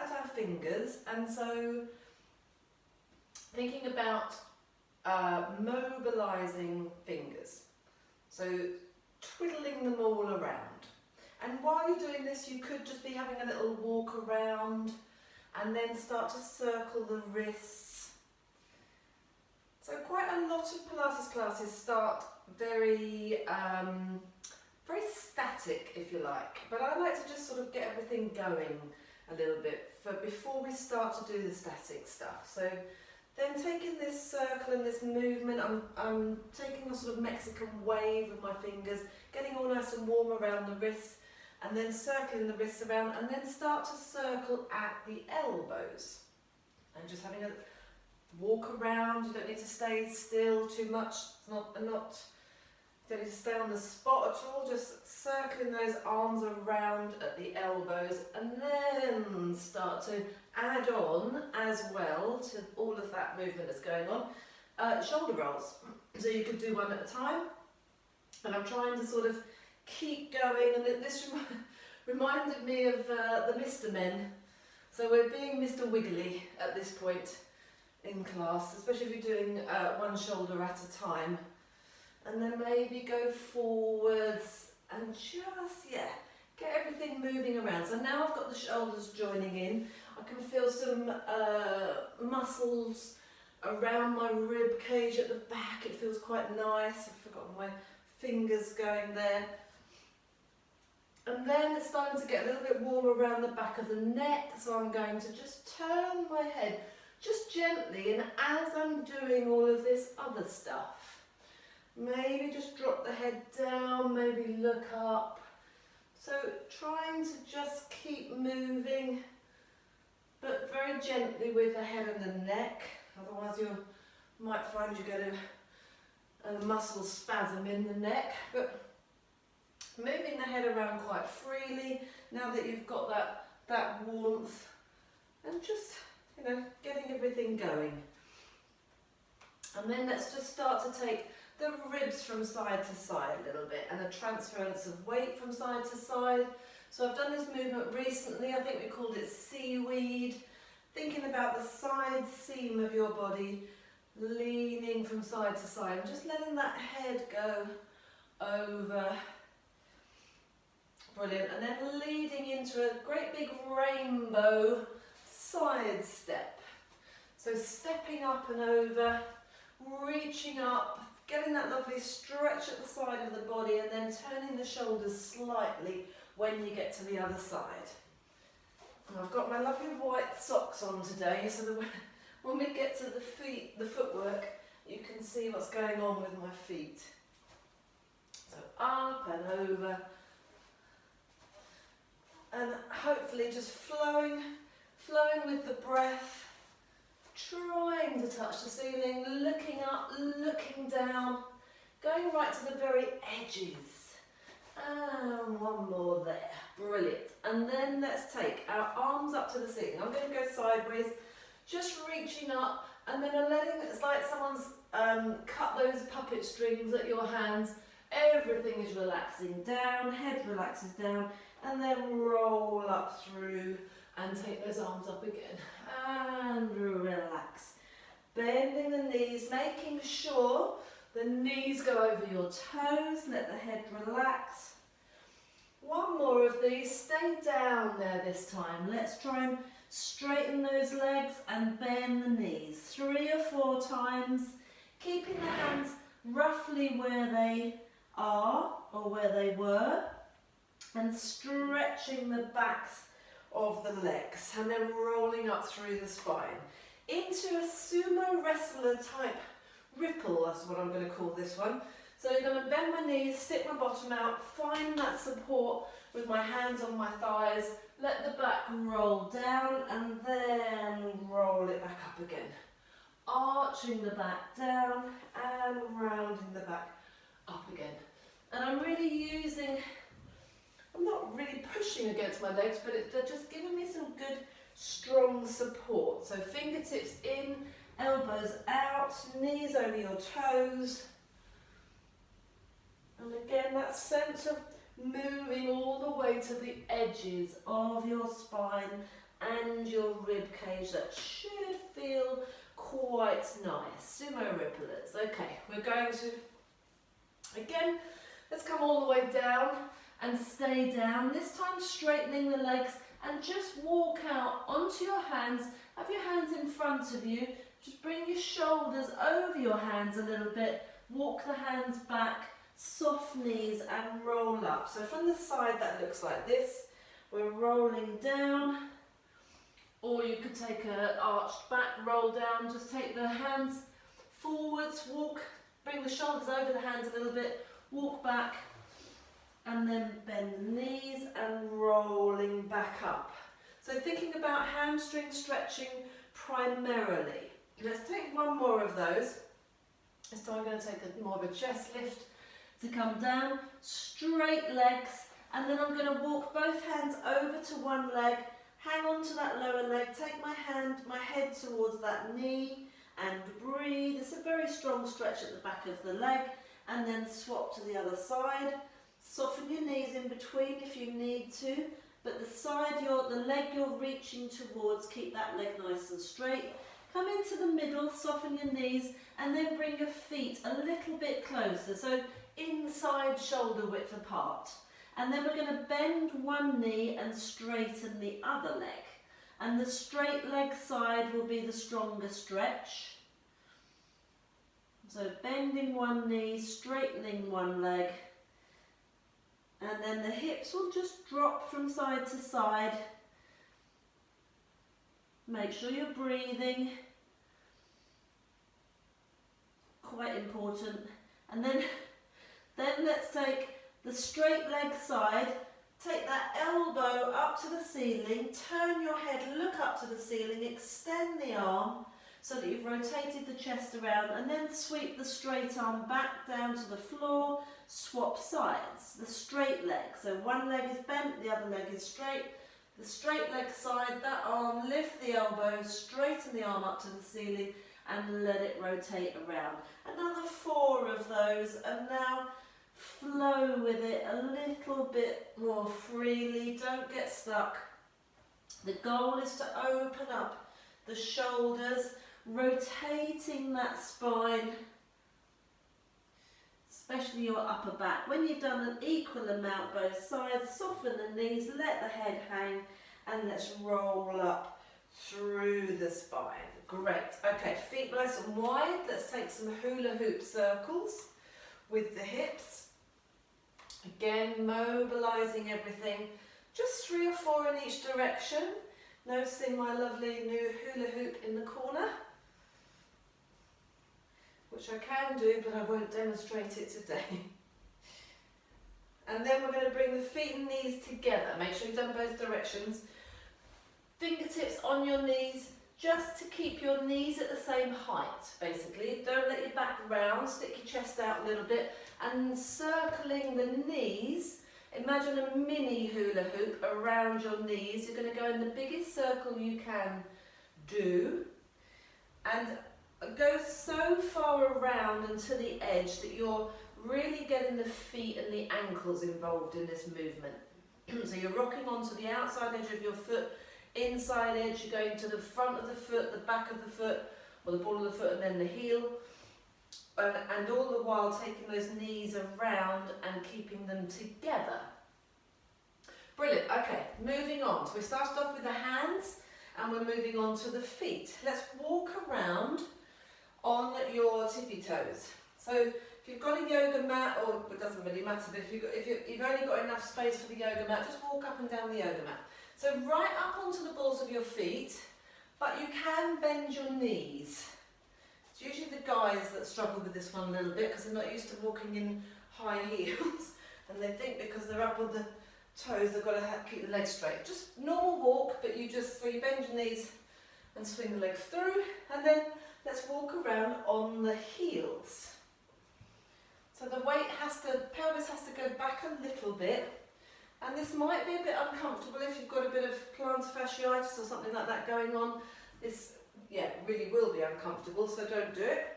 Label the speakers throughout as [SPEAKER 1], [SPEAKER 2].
[SPEAKER 1] at our fingers, and so thinking about mobilising fingers. So twiddling them all around. And while you're doing this, you could just be having a little walk around and then start to circle the wrists. So quite a lot of Pilates classes start very static, if you like, but I like to just sort of get everything going a little bit before we start to do the static stuff. So then taking this circle and this movement, I'm taking a sort of Mexican wave with my fingers, getting all nice and warm around the wrists, and then circling the wrists around, and then start to circle at the elbows. And just having a walk around. You don't need to stay still too much. You don't need to stay on the spot at all. Just circling those arms around at the elbows, and then start to add on as well to all of that movement that's going on. Shoulder rolls. So you could do one at a time. And I'm trying to sort of keep going, and this reminded me of the Mr. Men. So we're being Mr. Wiggly at this point in class, especially if you're doing one shoulder at a time. And then maybe go forwards and just, get everything moving around. So now I've got the shoulders joining in. I can feel some muscles around my rib cage at the back. It feels quite nice. I've forgotten my fingers going there. And then it's starting to get a little bit warm around the back of the neck, so I'm going to just turn my head just gently, and as I'm doing all of this other stuff, maybe just drop the head down, maybe look up. So trying to just keep moving, but very gently with the head and the neck, otherwise you might find you get a muscle spasm in the neck. But moving the head around quite freely now that you've got that warmth, and just, getting everything going. And then let's just start to take the ribs from side to side a little bit, and a transference of weight from side to side. So I've done this movement recently, I think we called it seaweed, thinking about the side seam of your body, leaning from side to side, and just letting that head go over. Brilliant. And then leading into a great big rainbow side step. So stepping up and over, reaching up, getting that lovely stretch at the side of the body, and then turning the shoulders slightly when you get to the other side. And I've got my lovely white socks on today, so that when we get to the footwork, you can see what's going on with my feet. So up and over, and hopefully just flowing with the breath, trying to touch the ceiling, looking up, looking down, going right to the very edges. And one more there. Brilliant. And then let's take our arms up to the ceiling. I'm going to go sideways, just reaching up, and then I'm letting, it's like someone's cut those puppet strings at your hands. Everything is relaxing down, head relaxes down, and then roll up through and take those arms up again and relax. Bending the knees, making sure the knees go over your toes, let the head relax. One more of these, stay down there this time. Let's try and straighten those legs and bend the knees 3 or 4 times, keeping the hands roughly where they are or where they were, and stretching the backs of the legs, and then rolling up through the spine into a sumo wrestler type ripple. That's what I'm going to call this one. So I'm going to bend my knees, stick my bottom out, find that support with my hands on my thighs, let the back roll down, and then roll it back up again, arching the back down and rounding the back up again. And I'm not really pushing against my legs, but they're just giving me some good strong support. So fingertips in, elbows out, knees over your toes. And again, that sense of moving all the way to the edges of your spine and your rib cage. That should feel quite nice. Sumo ripplers. Okay, we're going to, again, let's come all the way down and stay down. This time straightening the legs and just walk out onto your hands. Have your hands in front of you. Just bring your shoulders over your hands a little bit. Walk the hands back, soft knees and roll up. So from the side that looks like this. We're rolling down, or you could take an arched back, roll down. Just take the hands forwards, walk, bring the shoulders over the hands a little bit, walk back, and then bend the knees and rolling back up. So thinking about hamstring stretching primarily. Let's take one more of those. So I'm going to take more of a chest lift to come down, straight legs, and then I'm going to walk both hands over to one leg, hang on to that lower leg, take my head towards that knee and breathe. It's a very strong stretch at the back of the leg, and then swap to the other side. Soften your knees in between if you need to, but the leg you're reaching towards, keep that leg nice and straight. Come into the middle, soften your knees, and then bring your feet a little bit closer, so inside shoulder width apart. And then we're going to bend one knee and straighten the other leg. And the straight leg side will be the stronger stretch. So bending one knee, straightening one leg. And then the hips will just drop from side to side. Make sure you're breathing. Quite important. And then let's take the straight leg side, take that elbow up to the ceiling, turn your head, look up to the ceiling, extend the arm so that you've rotated the chest around, and then sweep the straight arm back down to the floor, swap sides, the straight leg. So one leg is bent, the other leg is straight. The straight leg side, that arm, lift the elbow, straighten the arm up to the ceiling and let it rotate around. Another 4 of those, and now flow with it a little bit more freely. Don't get stuck. The goal is to open up the shoulders, rotating that spine, especially your upper back. When you've done an equal amount both sides, soften the knees, let the head hang, and let's roll up through the spine. Great. Okay, feet nice and wide. Let's take some hula hoop circles with the hips. Again, mobilising everything. Just 3 or 4 in each direction. Noticing my lovely new hula hoop in the corner, which I can do, but I won't demonstrate it today. And then we're going to bring the feet and knees together. Make sure you've done both directions. Fingertips on your knees, just to keep your knees at the same height, basically. Don't let your back round, stick your chest out a little bit, and circling the knees. Imagine a mini hula hoop around your knees. You're going to go in the biggest circle you can do, and go so far around and to the edge that you're really getting the feet and the ankles involved in this movement. So you're rocking onto the outside edge of your foot, inside edge, you're going to the front of the foot, the back of the foot, or the ball of the foot and then the heel. And all the while taking those knees around and keeping them together. Brilliant. Okay, moving on. So we started off with the hands and we're moving on to the feet. Let's walk around on your tippy toes. So if you've got a yoga mat, or it doesn't really matter, but if you've only got enough space for the yoga mat, just walk up and down the yoga mat. So right up onto the balls of your feet, but you can bend your knees. It's usually the guys that struggle with this one a little bit because they're not used to walking in high heels, and they think because they're up on the toes they've got to keep the legs straight. Just normal walk, but you bend your knees and swing the legs through, and then let's walk around on the heels. So the pelvis has to go back a little bit, and this might be a bit uncomfortable if you've got a bit of plantar fasciitis or something like that going on. This, really will be uncomfortable, so don't do it.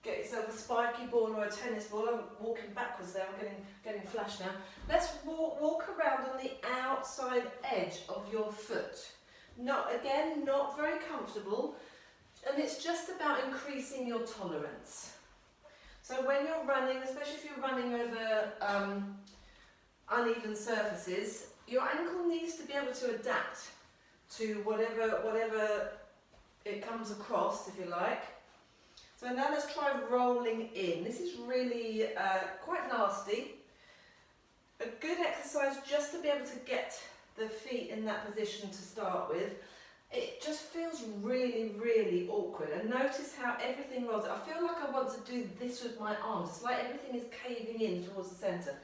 [SPEAKER 1] get yourself a spiky ball or a tennis ball. I'm walking backwards there, I'm getting flash now. Let's walk around on the outside edge of your foot. Not very comfortable, and it's just about increasing your tolerance. So when you're running, especially if you're running over uneven surfaces, your ankle needs to be able to adapt to whatever it comes across, if you like. So now let's try rolling in. This is really quite nasty. A good exercise just to be able to get the feet in that position to start with. It just feels really, really awkward. And notice how everything rolls. I feel like I want to do this with my arms. It's like everything is caving in towards the centre.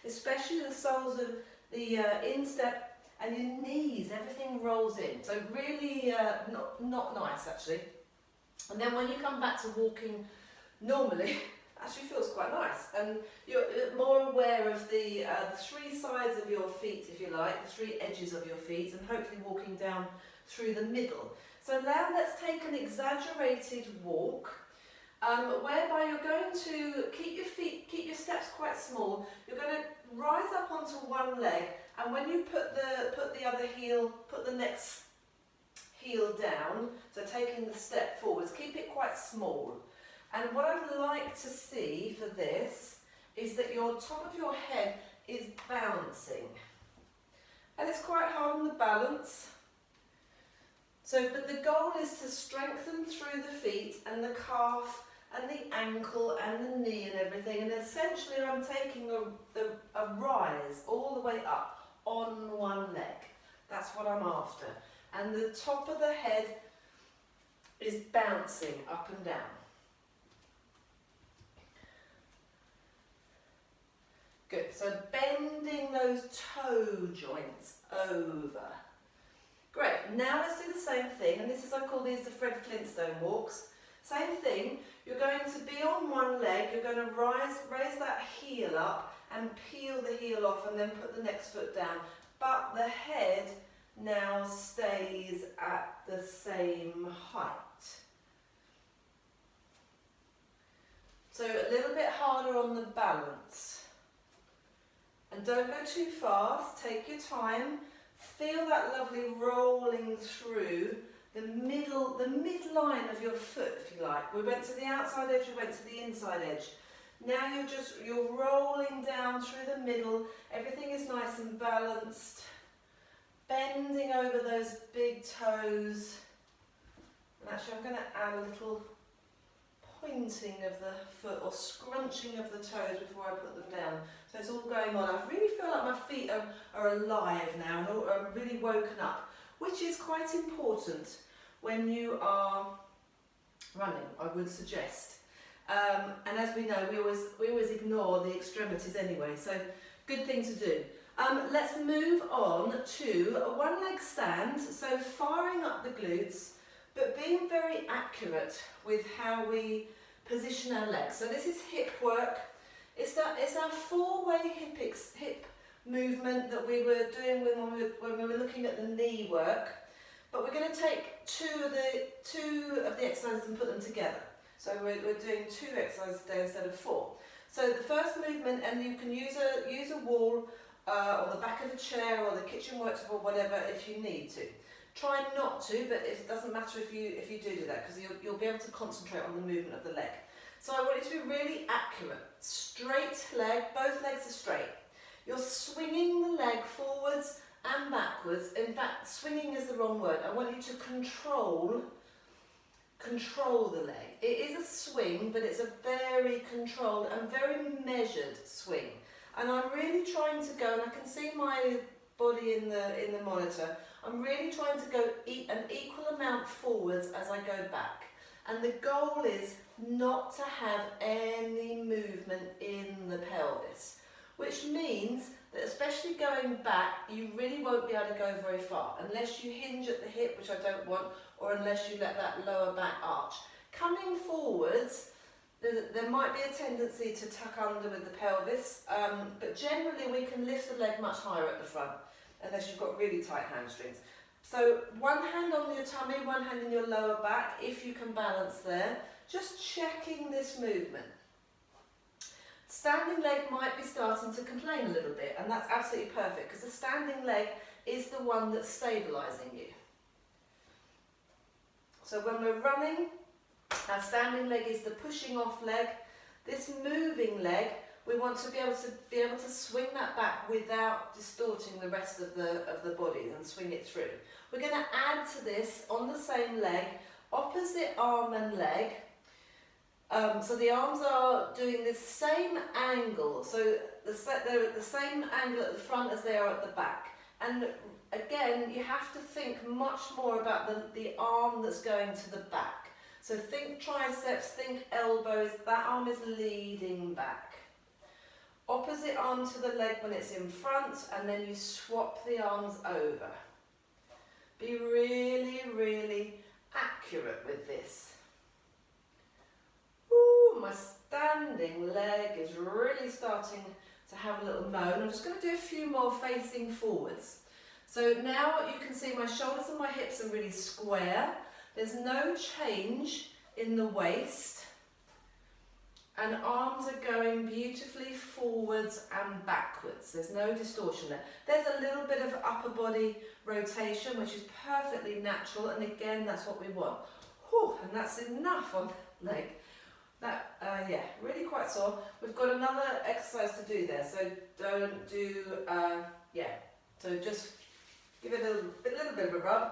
[SPEAKER 1] Especially the soles of the instep and your knees. Everything rolls in. So really not nice actually. And then when you come back to walking normally, actually feels quite nice, and you're more aware of the three sides of your feet, if you like, the three edges of your feet, and hopefully walking down through the middle. So now let's take an exaggerated walk, whereby you're going to keep your steps quite small. You're going to rise up onto one leg, and when you put the next heel down, so taking the step forwards, keep it quite small. And what I'd like to see for this is that your top of your head is bouncing. And it's quite hard on the balance. But the goal is to strengthen through the feet and the calf and the ankle and the knee and everything. And essentially I'm taking a rise all the way up on one leg. That's what I'm after. And the top of the head is bouncing up and down. Good, so bending those toe joints over. Great, now let's do the same thing, and this is, I call these the Fred Flintstone walks. Same thing, you're going to be on one leg, you're going to raise that heel up and peel the heel off and then put the next foot down. But the head now stays at the same height. So a little bit harder on the balance. And don't go too fast, take your time. Feel that lovely rolling through the midline of your foot, if you like. We went to the outside edge, we went to the inside edge. Now you're rolling down through the middle. Everything is nice and balanced. Bending over those big toes. And actually I'm going to add a little pointing of the foot or scrunching of the toes before I put them down. So it's all going on. I really feel like my feet are alive now and are really woken up, which is quite important when you are running, I would suggest. And as we know, we always ignore the extremities anyway, so good thing to do. Let's move on to a one leg stand, so firing up the glutes, but being very accurate with how we position our legs. So this is hip work. It's our four-way hip movement that we were doing when we were looking at the knee work. But we're going to take two of the exercises and put them together. So we're doing 2 exercises a day instead of 4. So the first movement, and you can use a wall or the back of a chair or the kitchen worktop or whatever if you need to. Try not to, but it doesn't matter if you do that, because you'll be able to concentrate on the movement of the leg. So I want you to be really accurate. Straight leg, both legs are straight. You're swinging the leg forwards and backwards. In fact, swinging is the wrong word. I want you to control the leg. It is a swing, but it's a very controlled and very measured swing. And I'm really trying to go, and I can see my body in the monitor. I'm really trying to go an equal amount forwards as I go back. And the goal is not to have any movement in the pelvis, which means that especially going back, you really won't be able to go very far unless you hinge at the hip, which I don't want, or unless you let that lower back arch. Coming forwards, there might be a tendency to tuck under with the pelvis, but generally we can lift the leg much higher at the front, unless you've got really tight hamstrings. So one hand on your tummy, one hand in your lower back, if you can balance there. just checking this movement. Standing leg might be starting to complain a little bit, and that's absolutely perfect because the standing leg is the one that's stabilising you. So when we're running, our standing leg is the pushing off leg. This moving leg, we want to be able to swing that back without distorting the rest of the body and swing it through. We're going to add to this on the same leg, opposite arm and leg. So the arms are doing the same angle, so they're at the same angle at the front as they are at the back. And again, you have to think much more about the arm that's going to the back. So think triceps, think elbows, that arm is leading back. Opposite arm to the leg when it's in front, and then you swap the arms over. Be really, really accurate with this. Ooh, my standing leg is really starting to have a little moan. I'm just going to do a few more facing forwards. So now you can see my shoulders and my hips are really square. There's no change in the waist. And arms are going beautifully forwards and backwards. There's no distortion there. There's a little bit of upper body rotation, which is perfectly natural. And again, that's what we want. Whew, and that's enough on that leg. That, yeah, really quite sore. We've got another exercise to do there. So don't do, yeah. So just give it a little bit of a rub.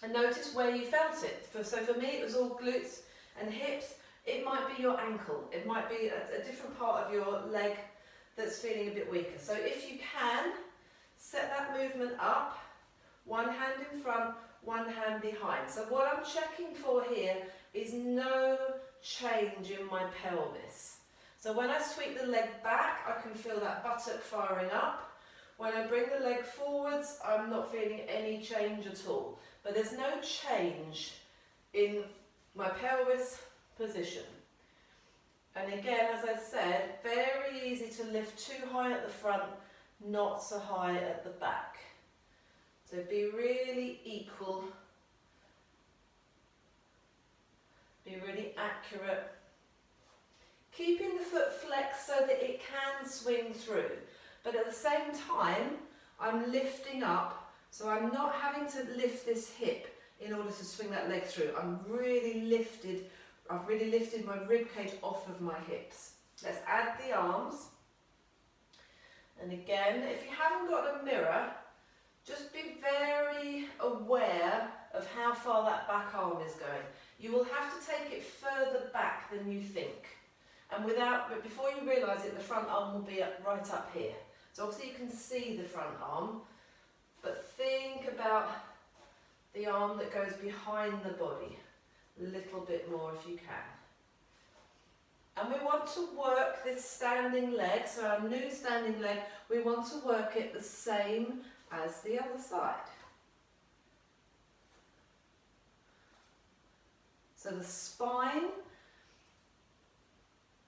[SPEAKER 1] And notice where you felt it. So for me, it was all glutes and hips. It might be your ankle. It might be a different part of your leg that's feeling a bit weaker. So if you can, set that movement up. One hand in front, one hand behind. So what I'm checking for here is no change in my pelvis. So when I sweep the leg back, I can feel that buttock firing up. When I bring the leg forwards, I'm not feeling any change at all. But there's no change in my pelvis position. And again, as I said, very easy to lift too high at the front, not so high at the back. So be really equal, be really accurate. Keeping the foot flexed so that it can swing through, but at the same time, I'm lifting up, so I'm not having to lift this hip in order to swing that leg through. I've really lifted my rib cage off of my hips. Let's add the arms. And again, if you haven't got a mirror, just be very aware of how far that back arm is going. You will have to take it further back than you think. And but before you realise it, the front arm will be right up here. So obviously you can see the front arm, but think about the arm that goes behind the body a little bit more if you can. And we want to work this standing leg, so our new standing leg, we want to work it the same as the other side. So the spine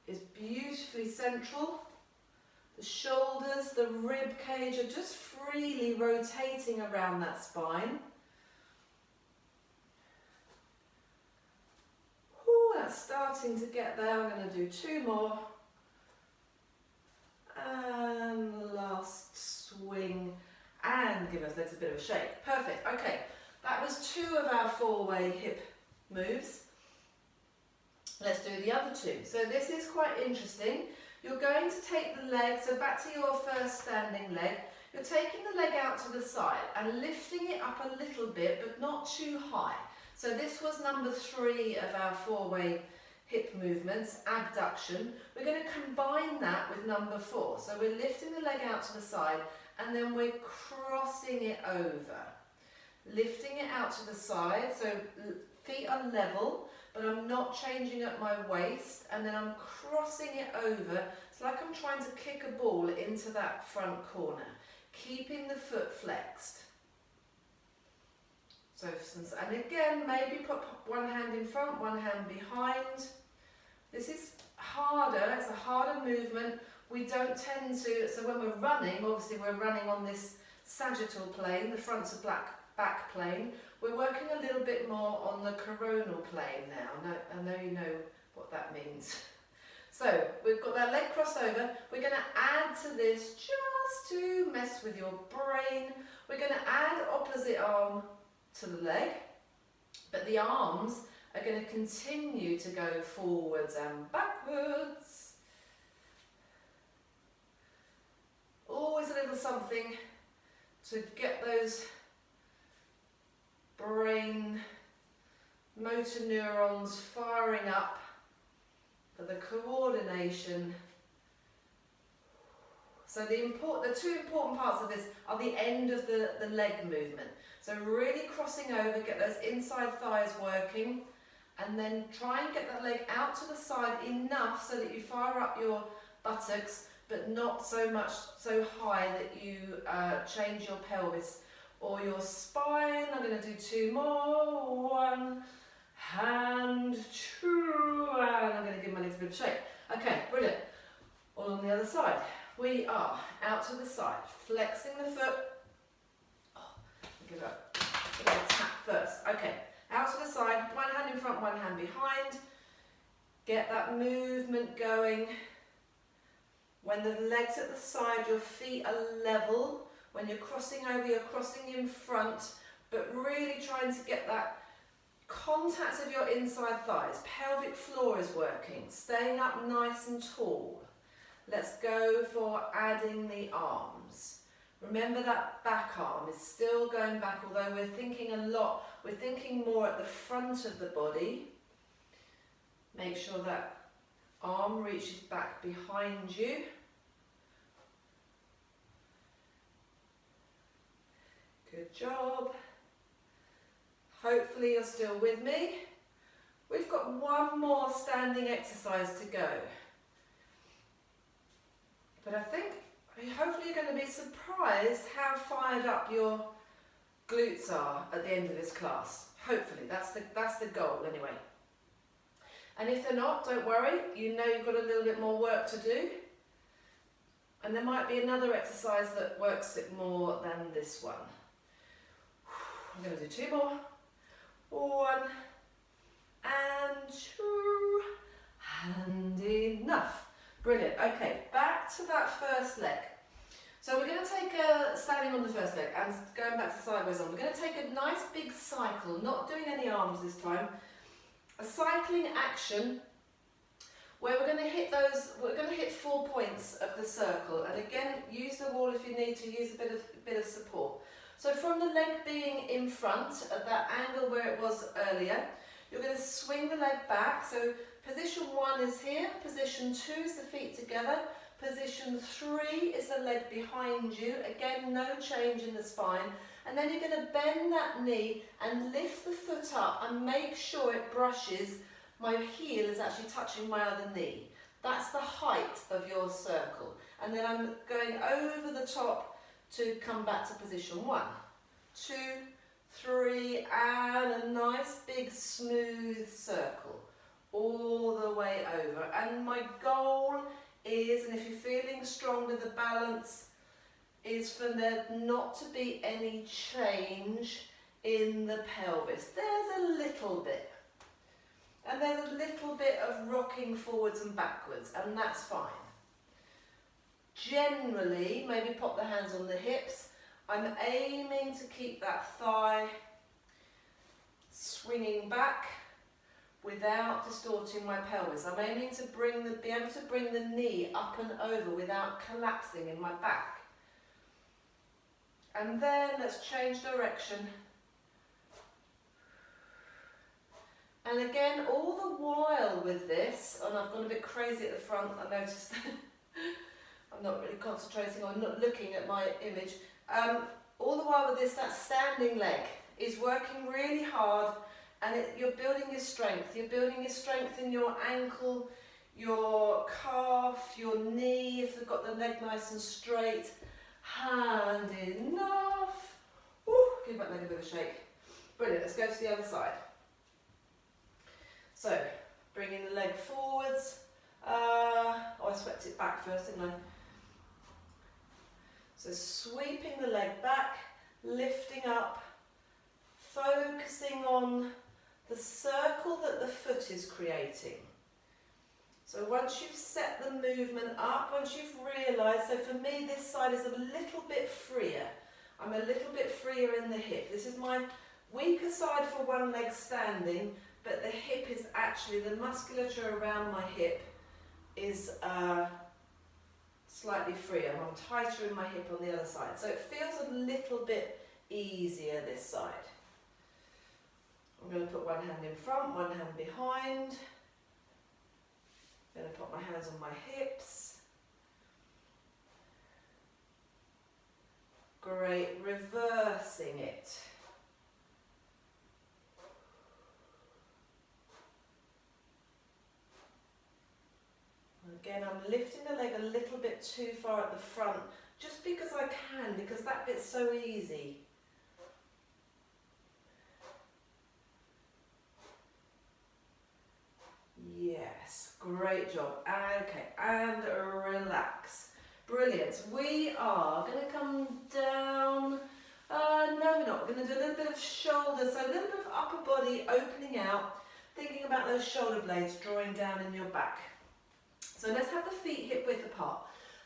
[SPEAKER 1] is beautifully central. The shoulders, the rib cage are just freely rotating around that spine. Ooh, that's starting to get there. I'm going to do two more. And last swing. And give us legs a bit of a shake. Perfect. Okay, that was two of our four-way hip moves. Let's do the other two. So this is quite interesting. You're going to take the leg, so back to your first standing leg. You're taking the leg out to the side and lifting it up a little bit, but not too high. So this was number 3 of our four-way hip movements, abduction. We're going to combine that with number 4. So we're lifting the leg out to the side and then we're crossing it over. Lifting it out to the side, so feet are level, but I'm not changing at my waist, and then I'm crossing it over. It's like I'm trying to kick a ball into that front corner, keeping the foot flexed. So, and again, maybe put one hand in front, one hand behind. This is harder, it's a harder movement. We don't tend to, so when we're running, obviously we're running on this sagittal plane, the fronts are back plane. We're working a little bit more on the coronal plane now. I know you know what that means. So we've got that leg crossed over. We're going to add to this just to mess with your brain. We're going to add opposite arm to the leg, but the arms are going to continue to go forwards and backwards. Always a little something to get those brain motor neurons firing up for the coordination. So the two important parts of this are the end of the leg movement. So really crossing over, get those inside thighs working, and then try and get that leg out to the side enough so that you fire up your buttocks, but not so much so high that you change your pelvis or your spine. I'm going to do 2 more. 1 and 2, and I'm going to give my legs a bit of a shake. Okay, brilliant. All on the other side. We are out to the side, flexing the foot. Give it a tap first. Okay, out to the side, one hand in front, one hand behind. Get that movement going. When the legs at the side, your feet are level. When you're crossing over, you're crossing in front, but really trying to get that contact of your inside thighs. Pelvic floor is working, staying up nice and tall. Let's go for adding the arms. Remember that back arm is still going back, although we're thinking a lot, we're thinking more at the front of the body. Make sure that arm reaches back behind you. Good job. Hopefully you're still with me. We've got one more standing exercise to go. But hopefully you're going to be surprised how fired up your glutes are at the end of this class. Hopefully, that's the goal anyway. And if they're not, don't worry, you know you've got a little bit more work to do. And there might be another exercise that works it more than this one. I'm going to do 2 more. 1 and 2 and enough. Brilliant. Okay, back to that first leg. So we're going to take standing on the first leg and going back to sideways on. We're going to take a nice big cycle, not doing any arms this time. A cycling action where we're going to hit 4 points of the circle, and again use the wall if you need to, use a bit of support. So from the leg being in front at that angle where it was earlier, you're going to swing the leg back. So position 1 is here, position 2 is the feet together, position 3 is the leg behind you, again no change in the spine, and then you're going to bend that knee and lift the foot up and make sure it brushes, my heel is actually touching my other knee. That's the height of your circle, and then I'm going over the top to come back to position 1, 2, 3, and a nice big smooth circle all the way over. And my goal is, and if you're feeling strong with the balance, is for there not to be any change in the pelvis. There's a little bit, and there's a little bit of rocking forwards and backwards, and that's fine. Generally, maybe pop the hands on the hips. I'm aiming to keep that thigh swinging back without distorting my pelvis. I'm aiming to be able to bring the knee up and over without collapsing in my back. And then let's change direction. And again, all the while with this, and I've gone a bit crazy at the front, I noticed I'm not really concentrating on not looking at my image. All the while with this, that standing leg is working really hard, and you're building your strength. You're building your strength in your ankle, your calf, your knee, if you've got the leg nice and straight. And enough. Woo, give that leg a bit of a shake. Brilliant, let's go to the other side. So, bringing the leg forwards. I swept it back first, didn't I? So sweeping the leg back, lifting up, focusing on the circle that the foot is creating. So once you've set the movement up, once you've realised, so for me this side is a little bit freer. I'm a little bit freer in the hip. This is my weaker side for one leg standing, but the hip is actually, the musculature around my hip is slightly freer. I'm tighter in my hip on the other side. So it feels a little bit easier this side. I'm going to put one hand in front, one hand behind. I'm going to put my hands on my hips. Great, reversing it. Again, I'm lifting the leg a little bit too far at the front, just because I can, because that bit's so easy. Yes, great job. Okay, and relax. Brilliant. We are going to come down. No, we're not. We're going to do a little bit of shoulders, so a little bit of upper body opening out, thinking about those shoulder blades drawing down in your back. So let's have the feet hip width apart.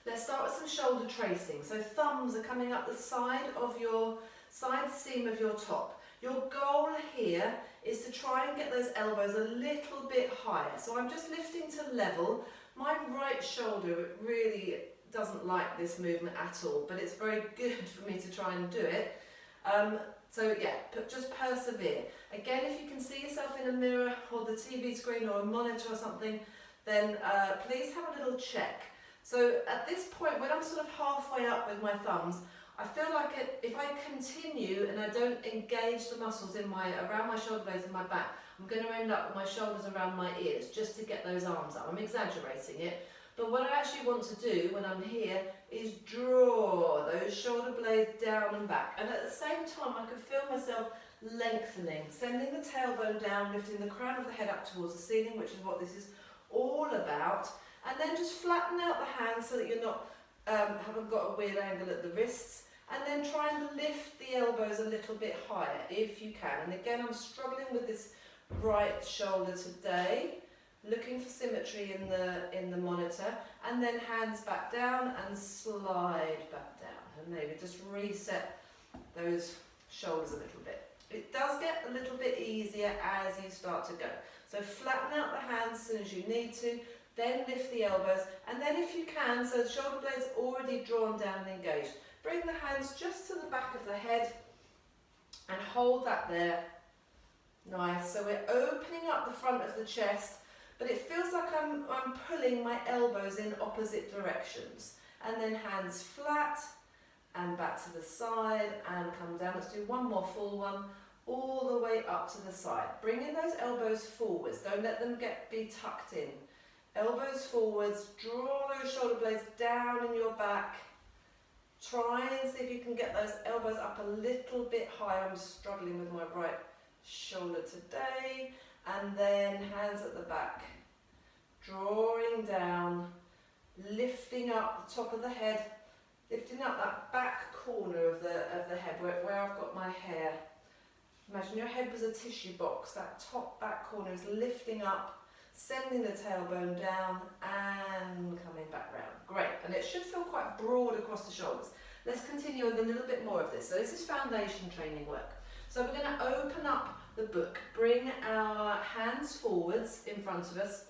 [SPEAKER 1] Let's start with some shoulder tracing. So thumbs are coming up the side of your side seam of your top. Your goal here is to try and get those elbows a little bit higher. So I'm just lifting to level. My right shoulder really doesn't like this movement at all, but it's very good for me to try and do it. So yeah, just persevere. Again, if you can see yourself in a mirror or the TV screen or a monitor or something, then please have a little check. So at this point, when I'm sort of halfway up with my thumbs, I feel like if I continue and I don't engage the muscles in around my shoulder blades and my back, I'm going to end up with my shoulders around my ears just to get those arms up. I'm exaggerating it. But what I actually want to do when I'm here is draw those shoulder blades down and back. And at the same time, I can feel myself lengthening, sending the tailbone down, lifting the crown of the head up towards the ceiling, which is what this is all about. And then just flatten out the hands so that you're not haven't got a weird angle at the wrists. And then try and lift the elbows a little bit higher if you can. And again, I'm struggling with this right shoulder today. Looking for symmetry in the monitor, and then hands back down and slide back down, and maybe just reset those shoulders a little bit. It does get a little bit easier as you start to go. So flatten out the hands as soon as you need to, then lift the elbows, and then if you can, so the shoulder blades already drawn down and engaged, bring the hands just to the back of the head and hold that there. Nice. So we're opening up the front of the chest, but it feels like I'm pulling my elbows in opposite directions. And then hands flat and back to the side and come down. Let's do one more full one, all the way up to the side. Bringing those elbows forwards. Don't let them be tucked in. Elbows forwards, draw those shoulder blades down in your back. Try and see if you can get those elbows up a little bit higher. I'm struggling with my right shoulder today. And then hands at the back, drawing down, lifting up the top of the head, lifting up that back corner of the head where I've got my hair. Imagine your head was a tissue box. That top back corner is lifting up, sending the tailbone down and coming back round. Great, and it should feel quite broad across the shoulders. Let's continue with a little bit more of this. So this is foundation training work. So we're going to open up the book, bring our hands forwards in front of us,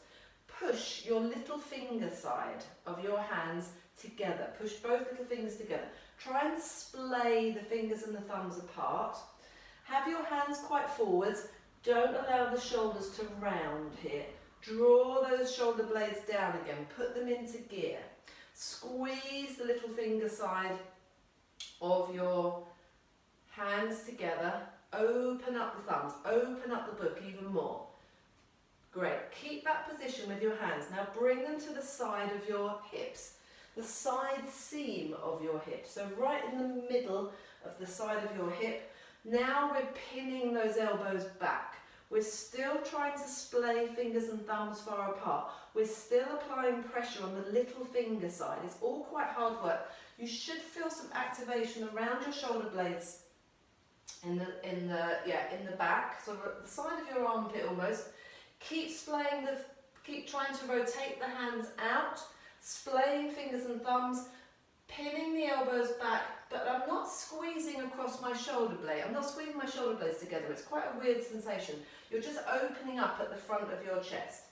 [SPEAKER 1] push your little finger side of your hands together, push both little fingers together. Try and splay the fingers and the thumbs apart. Have your hands quite forwards, don't allow the shoulders to round here. Draw those shoulder blades down again, put them into gear. Squeeze the little finger side of your hands together. Open up the thumbs, open up the book even more. Great, keep that position with your hands. Now bring them to the side of your hips, the side seam of your hips. So right in the middle of the side of your hip. Now we're pinning those elbows back. We're still trying to splay fingers and thumbs far apart. We're still applying pressure on the little finger side. It's all quite hard work. You should feel some activation around your shoulder blades in the back, sort of at the side of your armpit almost. Keep trying to rotate the hands out, splaying fingers and thumbs, pinning the elbows back, but I'm not squeezing across my shoulder blade. I'm not squeezing my shoulder blades together. It's quite a weird sensation. You're just opening up at the front of your chest.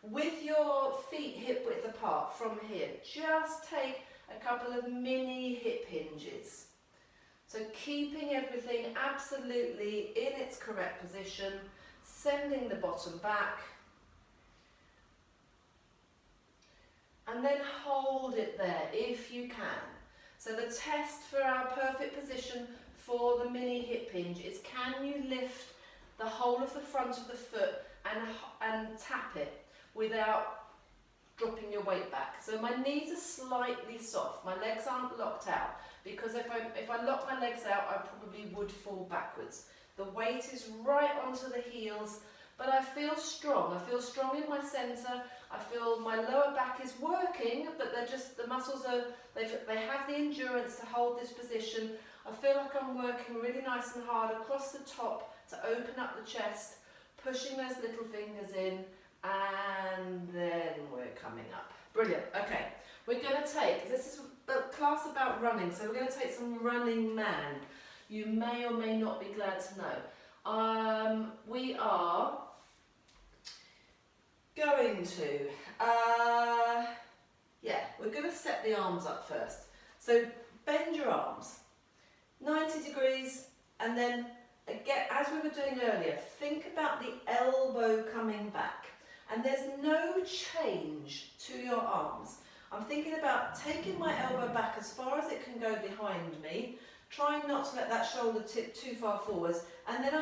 [SPEAKER 1] With your feet hip width apart from here, just take a couple of mini hip hinges. So keeping everything absolutely in its correct position, sending the bottom back, and then hold it there if you can. So the test for our perfect position for the mini hip hinge is, can you lift the whole of the front of the foot and tap it without dropping your weight back. So my knees are slightly soft, my legs aren't locked out, because if I lock my legs out, I probably would fall backwards. The weight is right onto the heels, but I feel strong. I feel strong in my centre. I feel my lower back is working, but the muscles they have the endurance to hold this position. I feel like I'm working really nice and hard across the top to open up the chest, pushing those little fingers in, and then we're coming up. Brilliant. Okay, we're going to take, this is a class about running, so we're going to take some Running Man. You may or may not be glad to know. We are going to, we're going to set the arms up first. So bend your arms 90 degrees, and then again, as we were doing earlier, think about the elbow coming back. And there's no change to your arms. I'm thinking about taking my elbow back as far as it can go behind me, trying not to let that shoulder tip too far forwards, and then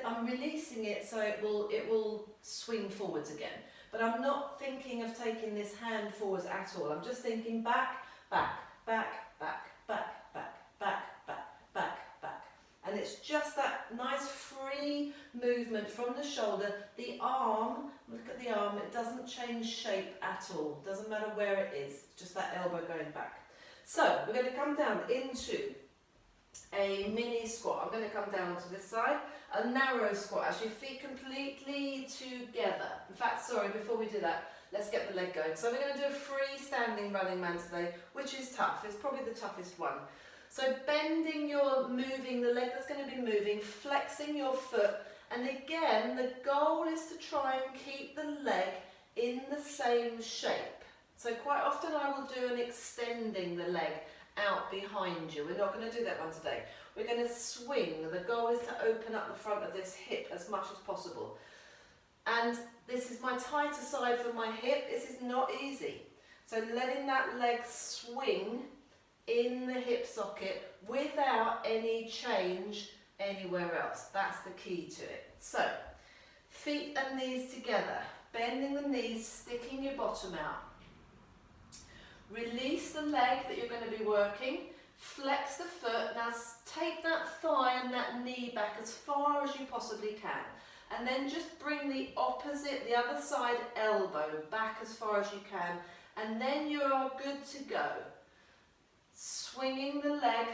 [SPEAKER 1] I'm releasing it so it will swing forwards again. But I'm not thinking of taking this hand forwards at all. I'm just thinking back, back, back, back, back, back, back, back, back, back. And it's just that nice free movement from the shoulder. The arm, look at the arm, it doesn't change shape at all. Doesn't matter where it is, just that elbow going back. So we're going to come down into a mini squat. I'm going to come down to this side. A narrow squat, as your feet completely together. In fact, sorry, before we do that, let's get the leg going. So we're going to do a freestanding Running Man today, which is tough. It's probably the toughest one. So bending, you're moving, the leg that's going to be moving, flexing your foot, and again, the goal is to try and keep the leg in the same shape. So quite often I will do an extending the leg out behind you. We're not going to do that one today. We're going to swing. The goal is to open up the front of this hip as much as possible. And this is my tighter side for my hip. This is not easy. So letting that leg swing in the hip socket without any change anywhere else. That's the key to it. So feet and knees together, bending the knees, sticking your bottom out. Release the leg that you're going to be working, flex the foot. Now take that thigh and that knee back as far as you possibly can, and then just bring the opposite, the other side elbow back as far as you can, and then you are good to go. Swinging the leg,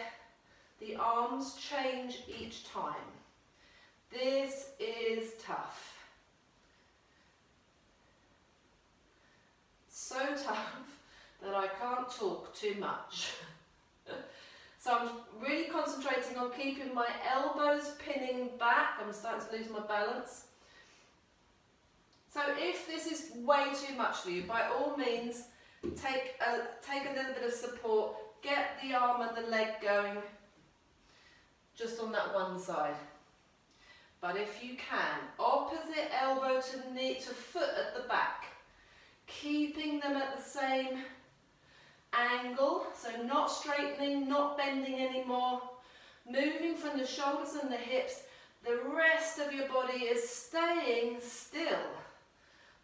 [SPEAKER 1] the arms change each time. This is tough. So tough that I can't talk too much. So I'm really concentrating on keeping my elbows pinning back. I'm starting to lose my balance. So if this is way too much for you, by all means, take a little bit of support. Get the arm and the leg going just on that one side. But if you can, opposite elbow to knee to foot at the back, keeping them at the same angle, so not straightening, not bending anymore, moving from the shoulders and the hips. The rest of your body is staying still,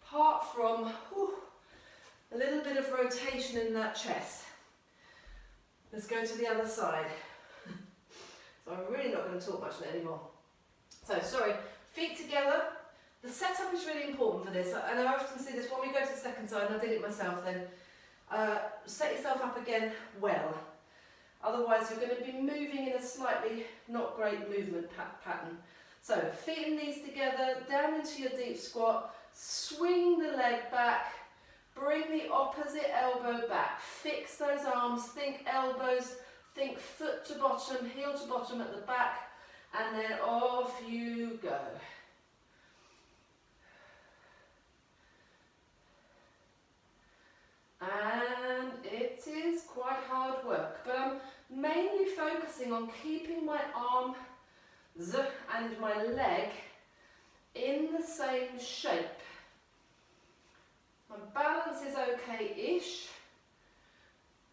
[SPEAKER 1] apart from a little bit of rotation in that chest. Let's go to the other side. So I'm really not going to talk much anymore. So sorry, feet together. The setup is really important for this, and I often see this when we go to the second side, and I did it myself then. Set yourself up again well. Otherwise you're going to be moving in a slightly not great movement pattern. So feet and knees together, down into your deep squat, swing the leg back, bring the opposite elbow back, fix those arms, think elbows, think foot to bottom, heel to bottom at the back, and then off you go. And it is quite hard work, but I'm mainly focusing on keeping my arms and my leg in the same shape. My balance is okay-ish.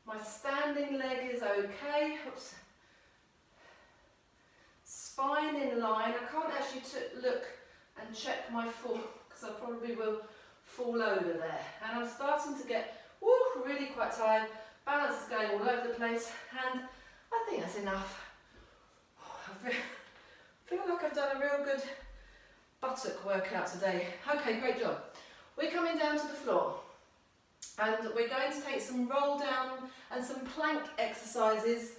[SPEAKER 1] My standing leg is okay. Oops. Spine in line. I can't actually look and check my fall because I probably will fall over there. And I'm starting to get really quite tired. Balance is going all over the place, and I think that's enough. I feel like I've done a real good buttock workout today. Okay, great job. We're coming down to the floor, and we're going to take some roll down and some plank exercises,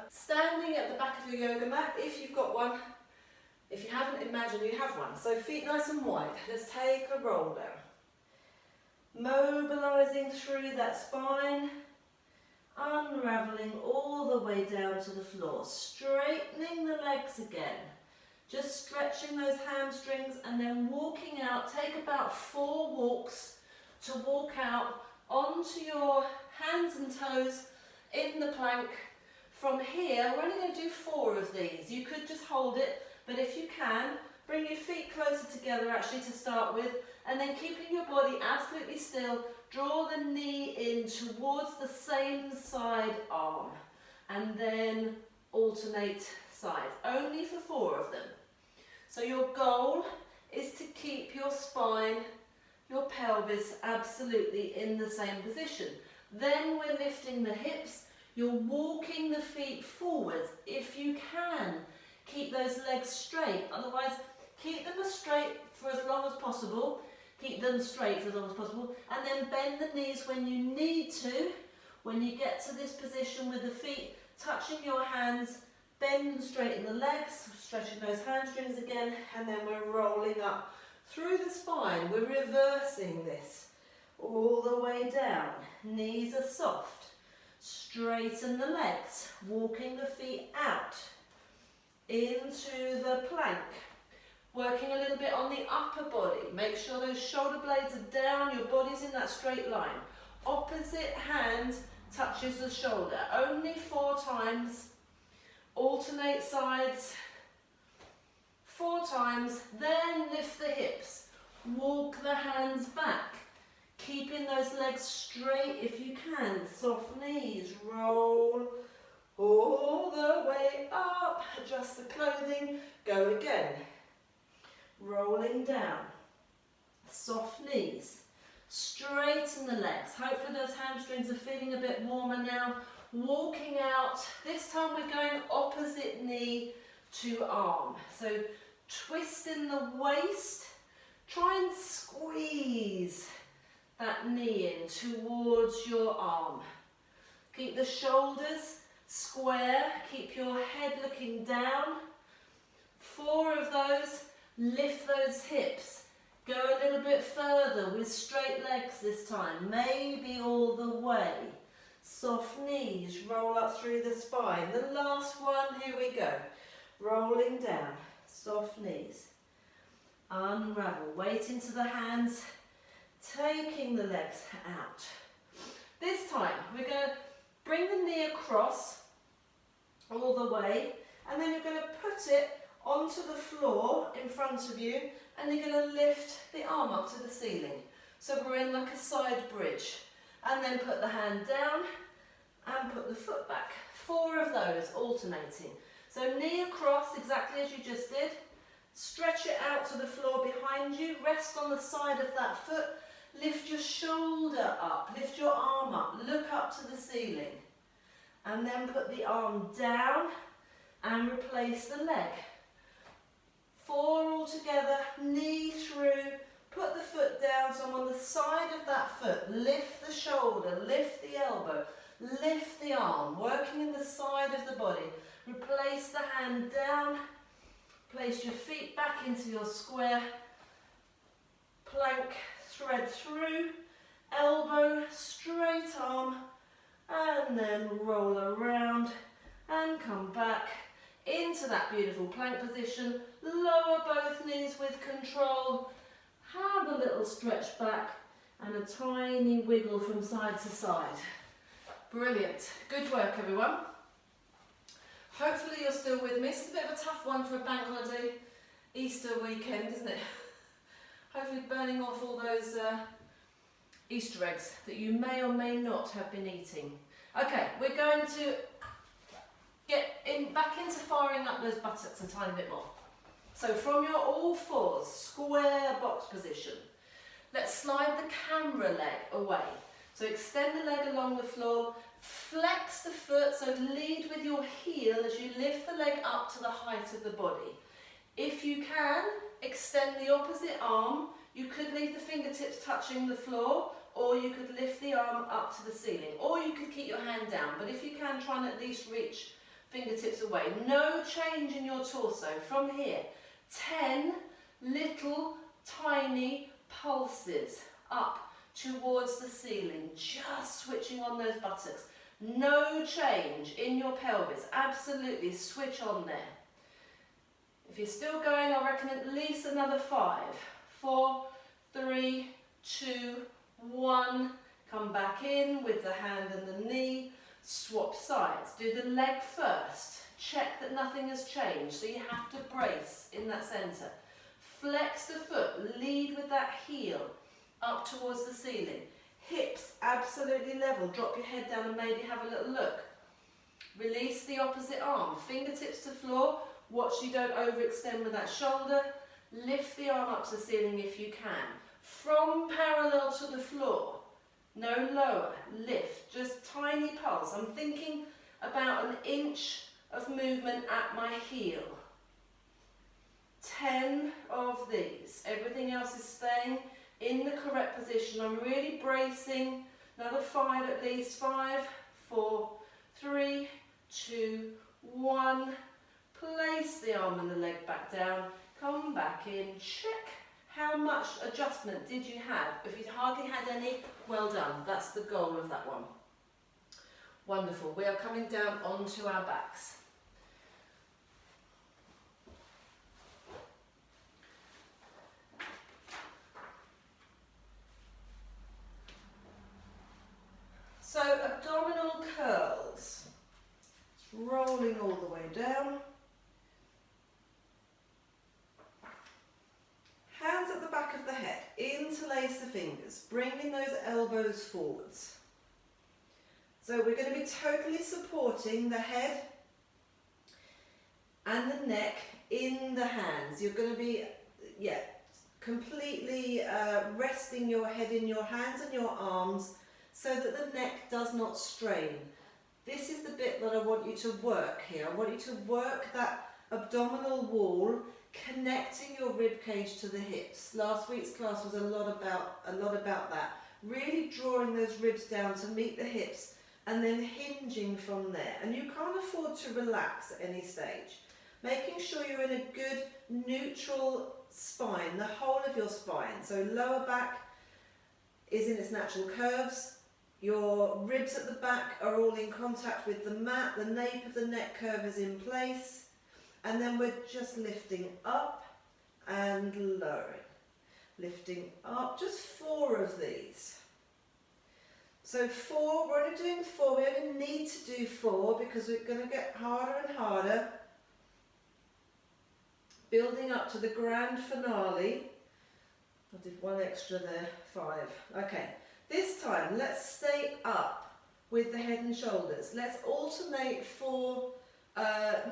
[SPEAKER 1] standing at the back of your yoga mat if you've got one. If you haven't, imagine you have one. So feet nice and wide. Let's take a roll down. Mobilising through that spine, unravelling all the way down to the floor, straightening the legs again, just stretching those hamstrings, and then walking out. Take about 4 walks to walk out onto your hands and toes in the plank. From here, we're only going to do 4 of these. You could just hold it, but if you can, bring your feet closer together actually to start with, and then keeping your body absolutely still, draw the knee in towards the same side arm, and then alternate sides, only for 4 of them. So your goal is to keep your spine, your pelvis absolutely in the same position. Then we're lifting the hips, you're walking the feet forwards. If you can, keep those legs straight, otherwise keep them straight for as long as possible. Keep them straight for as long as possible, and then bend the knees when you need to. When you get to this position with the feet touching your hands, bend and straighten the legs, stretching those hamstrings again, and then we're rolling up through the spine. We're reversing this all the way down. Knees are soft. Straighten the legs, walking the feet out into the plank. Working a little bit on the upper body. Make sure those shoulder blades are down, your body's in that straight line. Opposite hand touches the shoulder. Only 4 times. Alternate sides. 4 times. Then lift the hips. Walk the hands back. Keeping those legs straight if you can. Soft knees. Roll all the way up. Adjust the clothing. Go again. Rolling down, soft knees, straighten the legs. Hopefully those hamstrings are feeling a bit warmer now. Walking out, this time we're going opposite knee to arm. So twist in the waist, try and squeeze that knee in towards your arm. Keep the shoulders square, keep your head looking down. 4 of those. Lift those hips, go a little bit further with straight legs this time, maybe all the way. Soft knees, roll up through the spine. The last one, here we go. Rolling down, soft knees. Unravel, weight into the hands, taking the legs out. This time, we're going to bring the knee across all the way, and then you're going to put it onto the floor in front of you, and you're going to lift the arm up to the ceiling. So we're in like a side bridge, and then put the hand down and put the foot back. 4 of those alternating. So knee across exactly as you just did. Stretch it out to the floor behind you. Rest on the side of that foot. Lift your shoulder up. Lift your arm up. Look up to the ceiling. And then put the arm down and replace the leg. 4 all together, knee through, put the foot down, so I'm on the side of that foot, lift the shoulder, lift the elbow, Lift the arm, working in the side of the body. Replace the hand down. Place your feet back into your square. Plank, thread through. Elbow, straight arm. And then roll around and come back into that beautiful plank position. Lower both knees with control. Have a little stretch back and a tiny wiggle from side to side. Brilliant. Good work, everyone. Hopefully you're still with me. It's a bit of a tough one for a bank holiday Easter weekend, isn't it? Hopefully burning off all those Easter eggs that you may or may not have been eating. Okay, we're going to get back into firing up those buttocks a tiny bit more. So from your all fours, square box position, let's slide the camera leg away. So extend the leg along the floor, flex the foot, so lead with your heel as you lift the leg up to the height of the body. If you can, extend the opposite arm. You could leave the fingertips touching the floor, or you could lift the arm up to the ceiling, or you could keep your hand down, but if you can, try and at least reach fingertips away. No change in your torso. From here, 10 little tiny pulses up towards the ceiling, just switching on those buttocks. No change in your pelvis. Absolutely switch on there. If you're still going, I reckon at least another 5. 4, 3, 2, 1. Come back in with the hand and the knee. Swap sides. Do the leg first. Check that nothing has changed, so you have to brace in that centre. Flex the foot. Lead with that heel up towards the ceiling. Hips absolutely level. Drop your head down and maybe have a little look. Release the opposite arm. Fingertips to floor. Watch you don't overextend with that shoulder. Lift the arm up to the ceiling if you can. From parallel to the floor. No lower. Lift. Just tiny pulse. I'm thinking about an inch of movement at my heel. 10 of these. Everything else is staying in the correct position. I'm really bracing. Another 5 at least. 5, 4, 3, 2, 1. Place the arm and the leg back down. Come back in. Check how much adjustment did you have. If you'd hardly had any, well done. That's the goal of that one. Wonderful. We are coming down onto our backs. So abdominal curls, rolling all the way down. Hands at the back of the head, interlace the fingers, bringing those elbows forwards. So we're going to be totally supporting the head and the neck in the hands. You're going to be, completely resting your head in your hands and your arms, so that the neck does not strain. This is the bit that I want you to work here. I want you to work that abdominal wall, connecting your rib cage to the hips. Last week's class was a lot about that. Really drawing those ribs down to meet the hips and then hinging from there. And you can't afford to relax at any stage. Making sure you're in a good neutral spine, the whole of your spine. So lower back is in its natural curves. Your ribs at the back are all in contact with the mat. The nape of the neck curve is in place. And then we're just lifting up and lowering. Lifting up, just 4 of these. So 4, we're only doing 4. We only need to do 4 because we're going to get harder and harder. Building up to the grand finale. I did 1 extra there, 5. Okay. This time, let's stay up with the head and shoulders. Let's alternate 4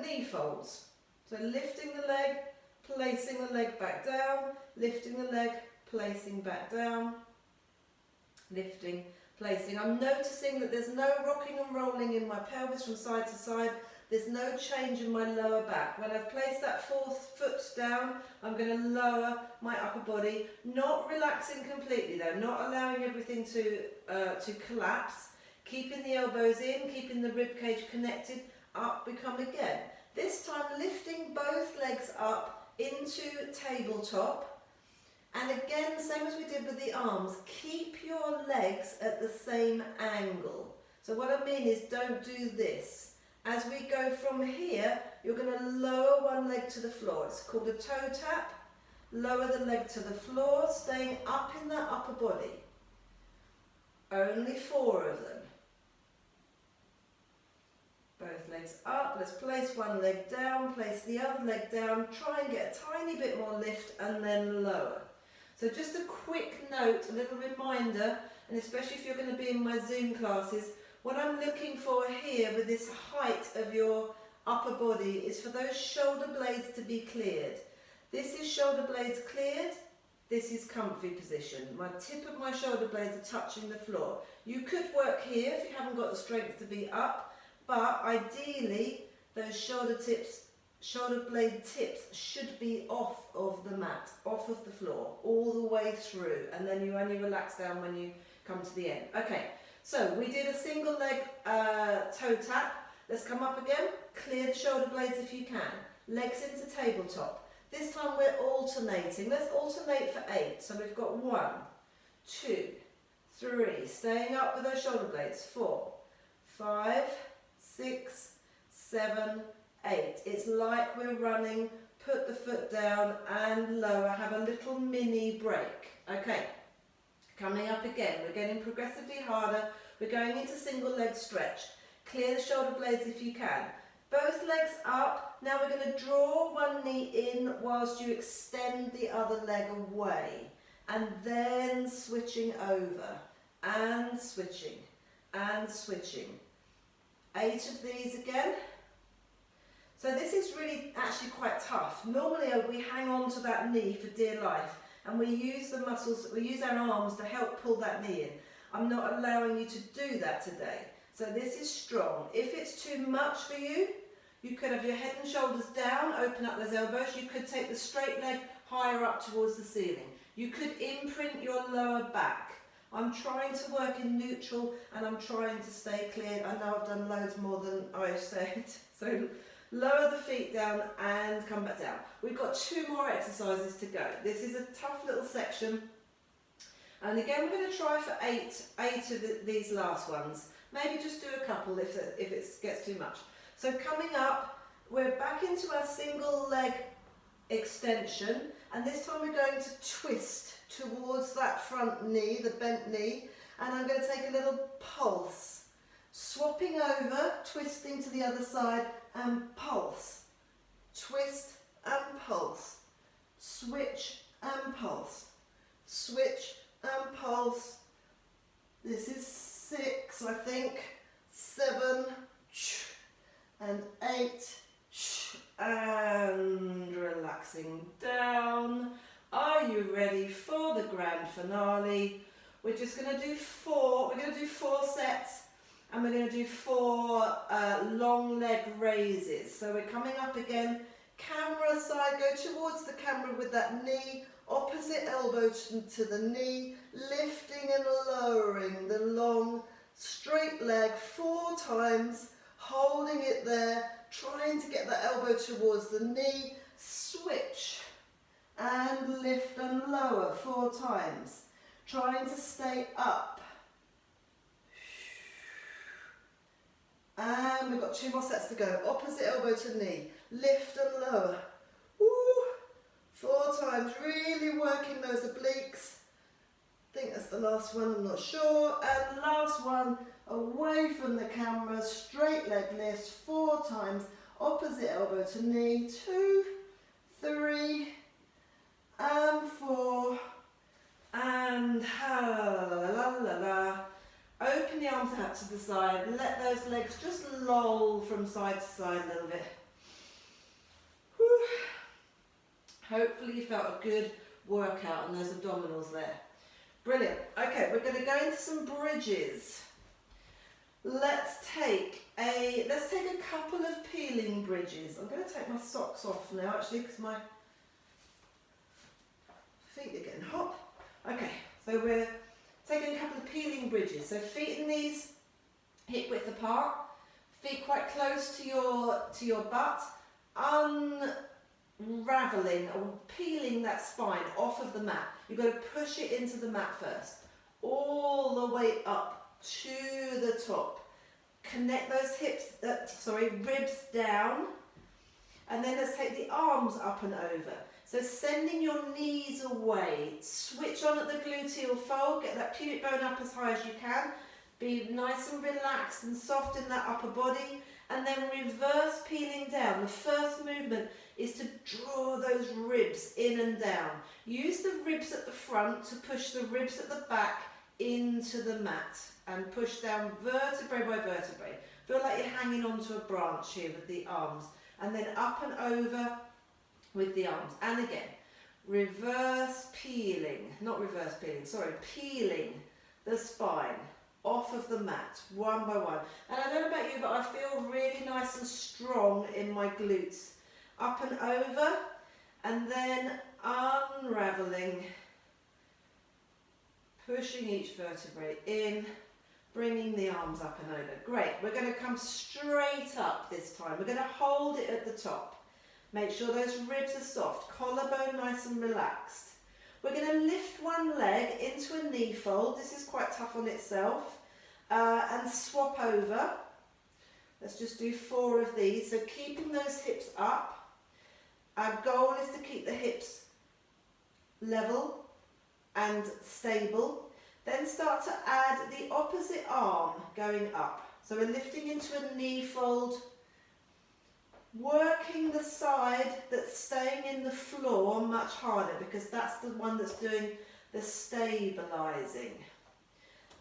[SPEAKER 1] knee folds. So lifting the leg, placing the leg back down, lifting the leg, placing back down, lifting, placing. I'm noticing that there's no rocking and rolling in my pelvis from side to side. There's no change in my lower back. When I've placed that 4th foot down, I'm going to lower my upper body, not relaxing completely though, not allowing everything to collapse, Keeping the elbows in, keeping the rib cage connected, up we come again. This time lifting both legs up into tabletop. And again, same as we did with the arms, keep your legs at the same angle. So what I mean is don't do this. As we go from here, you're going to lower one leg to the floor. It's called a toe tap. Lower the leg to the floor, staying up in that upper body. Only 4 of them. Both legs up. Let's place one leg down, place the other leg down. Try and get a tiny bit more lift and then lower. So just a quick note, a little reminder, and especially if you're going to be in my Zoom classes, what I'm looking for here with this height of your upper body is for those shoulder blades to be cleared. This is shoulder blades cleared, this is comfy position. My tip of my shoulder blades are touching the floor. You could work here if you haven't got the strength to be up, but ideally those shoulder blade tips should be off of the mat, off of the floor, all the way through, and then you only relax down when you come to the end. Okay, so we did a single leg toe tap. Let's come up again, clear the shoulder blades if you can, legs into tabletop. This time we're alternating. Let's alternate for 8. So we've got 1, 2, 3, staying up with those shoulder blades, 4, 5, 6, 7, 8. It's like we're running, put the foot down and lower, have a little mini break. Okay, coming up again, we're getting progressively harder, we're going into single leg stretch. Clear the shoulder blades if you can. Both legs up. Now we're going to draw one knee in whilst you extend the other leg away. And then switching over. And switching. And switching. 8 of these again. So this is really actually quite tough. Normally we hang on to that knee for dear life. And we use the muscles, we use our arms to help pull that knee in. I'm not allowing you to do that today. So this is strong. If it's too much for you, you could have your head and shoulders down, open up those elbows. You could take the straight leg higher up towards the ceiling. You could imprint your lower back. I'm trying to work in neutral and I'm trying to stay clear. I know I've done loads more than I've said. So lower the feet down and come back down. We've got 2 more exercises to go. This is a tough little section. And again, we're going to try for 8 of these last ones. Maybe just do a couple if it gets too much. So coming up, we're back into our single leg extension, and this time we're going to twist towards that front knee, the bent knee, and I'm going to take a little pulse. Swapping over, twisting to the other side, and pulse. Twist and pulse. Switch and pulse. Switch and pulse. This is 6, I think, 7, and 8, and relaxing down. Are you ready for the grand finale? We're just going to do 4, we're going to do 4 sets, and we're going to do 4 long leg raises. So we're coming up again, camera side, go towards the camera with that knee, opposite elbow to the knee, lifting and lowering the long straight leg 4 times, holding it there, trying to get that elbow towards the knee, switch and lift and lower 4 times, trying to stay up. And we've got 2 more sets to go, opposite elbow to knee, lift and lower. Woo. 4 times, really working those obliques. I think that's the last one, I'm not sure. And last one, away from the camera, straight leg lift 4 times, opposite elbow to knee, 2, 3, and 4, and la la la la. Open the arms out to the side, let those legs just loll from side to side a little bit. Whew. Hopefully you felt a good workout on those abdominals there. Brilliant. Okay, we're going to go into some bridges. Let's take a couple of peeling bridges. I'm going to take my socks off now actually because my feet are getting hot. Okay, so we're taking a couple of peeling bridges. So feet and knees hip width apart, feet quite close to your butt, unraveling or peeling that spine off of the mat. You've got to push it into the mat first, all the way up to the top. Connect those ribs down, and then let's take the arms up and over. So sending your knees away, switch on at the gluteal fold, get that pubic bone up as high as you can, be nice and relaxed and soft in that upper body, and then reverse peeling down. The first movement is to draw those ribs in and down. Use the ribs at the front to push the ribs at the back into the mat and push down vertebrae by vertebrae. Feel like you're hanging onto a branch here with the arms, and then up and over with the arms. And again, peeling the spine off of the mat one by one. And I don't know about you, but I feel really nice and strong in my glutes. Up and over, and then unraveling, pushing each vertebrae in, bringing the arms up and over. Great, we're going to come straight up this time. We're going to hold it at the top. Make sure those ribs are soft, collarbone nice and relaxed. We're going to lift one leg into a knee fold. This is quite tough on itself. And swap over. Let's just do 4 of these. So keeping those hips up. Our goal is to keep the hips level and stable. Then start to add the opposite arm going up. So we're lifting into a knee fold, working the side that's staying in the floor much harder, because that's the one that's doing the stabilising.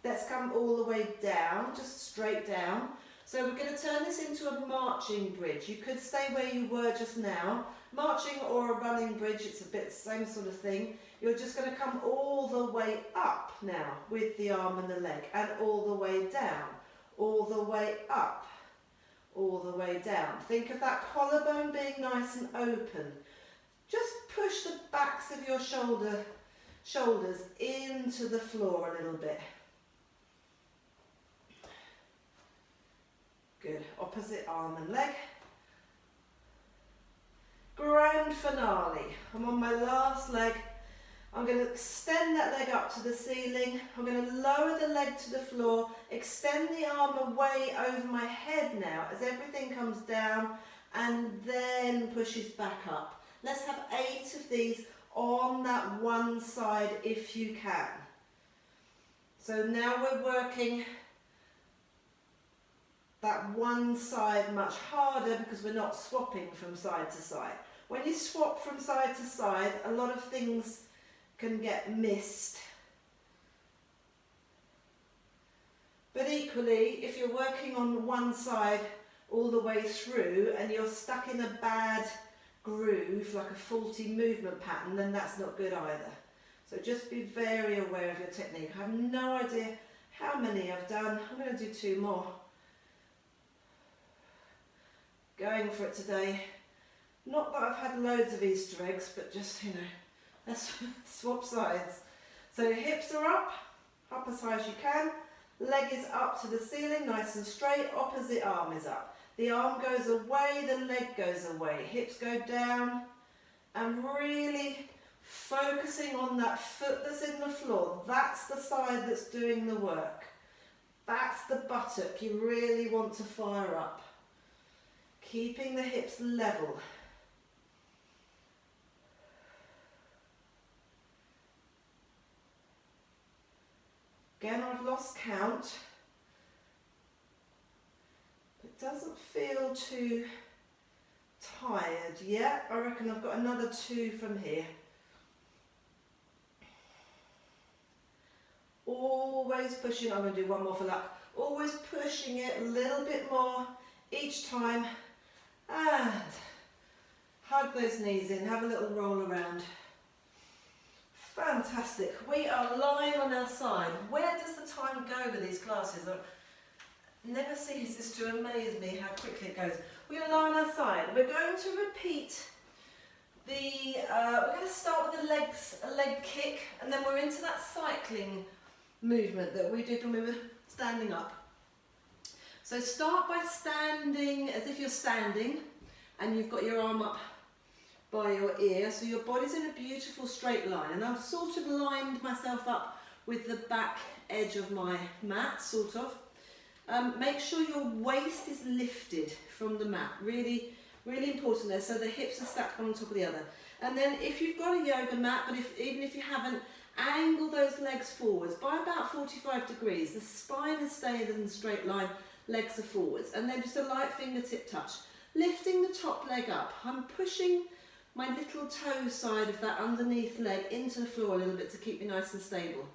[SPEAKER 1] Let's come all the way down, just straight down. So we're going to turn this into a marching bridge. You could stay where you were just now. Marching or a running bridge, it's a bit the same sort of thing. You're just going to come all the way up now with the arm and the leg, and all the way down, all the way up, all the way down. Think of that collarbone being nice and open. Just push the backs of your shoulders into the floor a little bit. Good. Opposite arm and leg. Grand finale. I'm on my last leg. I'm going to extend that leg up to the ceiling. I'm going to lower the leg to the floor, extend the arm away over my head now as everything comes down, and then pushes back up. Let's have 8 of these on that one side if you can. So now we're working that one side much harder because we're not swapping from side to side. When you swap from side to side, a lot of things can get missed. But equally, if you're working on one side all the way through and you're stuck in a bad groove, like a faulty movement pattern, then that's not good either. So just be very aware of your technique. I have no idea how many I've done. I'm going to do 2 more. Going for it today. Not that I've had loads of Easter eggs, but just, let's swap sides. So hips are up as high as you can. Leg is up to the ceiling, nice and straight. Opposite arm is up. The arm goes away, the leg goes away. Hips go down, and really focusing on that foot that's in the floor. That's the side that's doing the work. That's the buttock you really want to fire up. Keeping the hips level. Again, I've lost count. It doesn't feel too tired yet. I reckon I've got another 2 from here. Always pushing. I'm going to do 1 more for luck. Always pushing it a little bit more each time. And hug those knees in. Have a little roll around. Fantastic. We are lying on our side. Where does the time go with these classes? I never ceases to amaze me how quickly it goes. We are lying on our side. We're going to repeat we're going to start with a leg kick, and then we're into that cycling movement that we did when we were standing up. So start by standing as if you're standing and you've got your arm up by your ear, so your body's in a beautiful straight line, and I've sort of lined myself up with the back edge of my mat, sort of. Make sure your waist is lifted from the mat, really, really important there, so the hips are stacked one on top of the other. And then if you've got a yoga mat, but even if you haven't, angle those legs forwards by about 45 degrees. The spine is staying in a straight line, legs are forwards, and then just a light fingertip touch. Lifting the top leg up, I'm pushing my little toe side of that underneath leg into the floor a little bit to keep me nice and stable.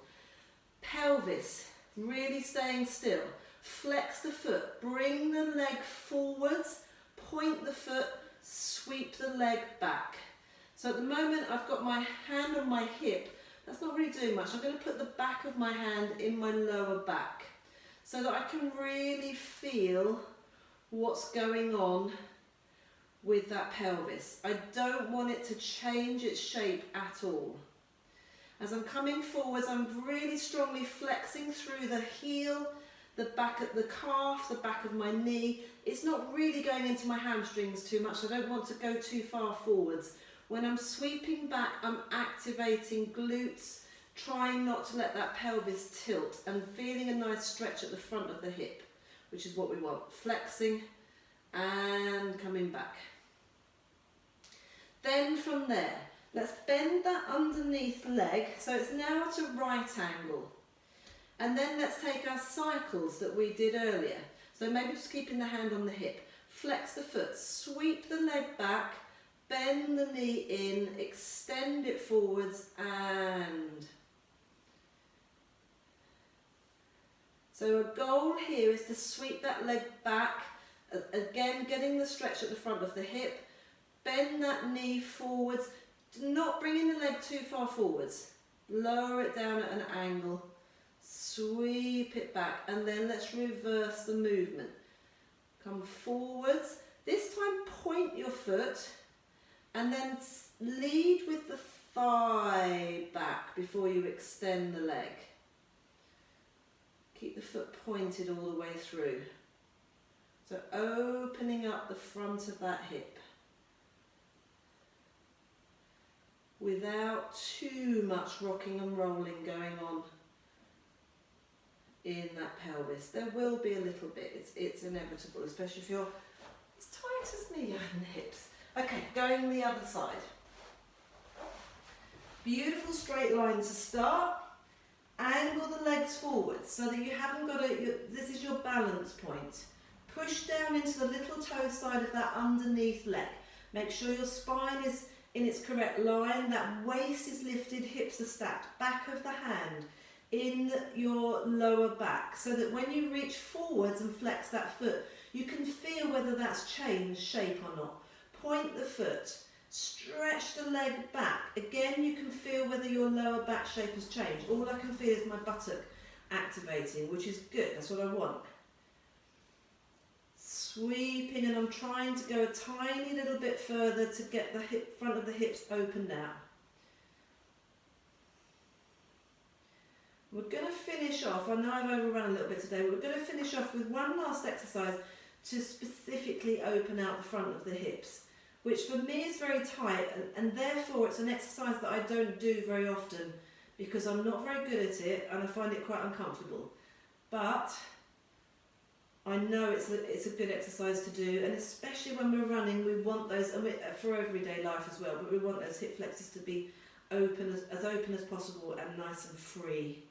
[SPEAKER 1] Pelvis, really staying still. Flex the foot, bring the leg forwards, point the foot, sweep the leg back. So at the moment I've got my hand on my hip, that's not really doing much. I'm going to put the back of my hand in my lower back so that I can really feel what's going on with that pelvis. I don't want it to change its shape at all. As I'm coming forwards, I'm really strongly flexing through the heel, the back of the calf, the back of my knee. It's not really going into my hamstrings too much. I don't want to go too far forwards. When I'm sweeping back, I'm activating glutes, trying not to let that pelvis tilt, and feeling a nice stretch at the front of the hip, which is what we want. Flexing and coming back. Then from there, let's bend that underneath leg so it's now at a right angle. And then let's take our cycles that we did earlier. So maybe just keeping the hand on the hip. Flex the foot, sweep the leg back, bend the knee in, extend it forwards, and. So a goal here is to sweep that leg back, again getting the stretch at the front of the hip, bend that knee forwards, not bringing the leg too far forwards, lower it down at an angle, sweep it back, and then let's reverse the movement. Come forwards, this time point your foot, and then lead with the thigh back before you extend the leg. Keep the foot pointed all the way through. So opening up the front of that hip without too much rocking and rolling going on in that pelvis. There will be a little bit, it's inevitable, especially if you're as tight as me in the hips. Okay, going the other side. Beautiful straight line to start. Angle the legs forwards so that you haven't got this is your balance point. Push down into the little toe side of that underneath leg. Make sure your spine is in its correct line, that waist is lifted, hips are stacked, back of the hand in your lower back, so that when you reach forwards and flex that foot, you can feel whether that's changed shape or not. Point the foot, stretch the leg back. Again, you can feel whether your lower back shape has changed. All I can feel is my buttock activating, which is good, that's what I want. Sweeping, and I'm trying to go a tiny little bit further to get the front of the hips open now. We're going to finish off, I know I've overrun a little bit today, we're going to finish off with one last exercise to specifically open out the front of the hips, which for me is very tight, and therefore it's an exercise that I don't do very often because I'm not very good at it and I find it quite uncomfortable. But I know it's a good exercise to do, and especially when we're running, we want those, and for everyday life as well, but we want those hip flexors to be open, as open as possible and nice and free.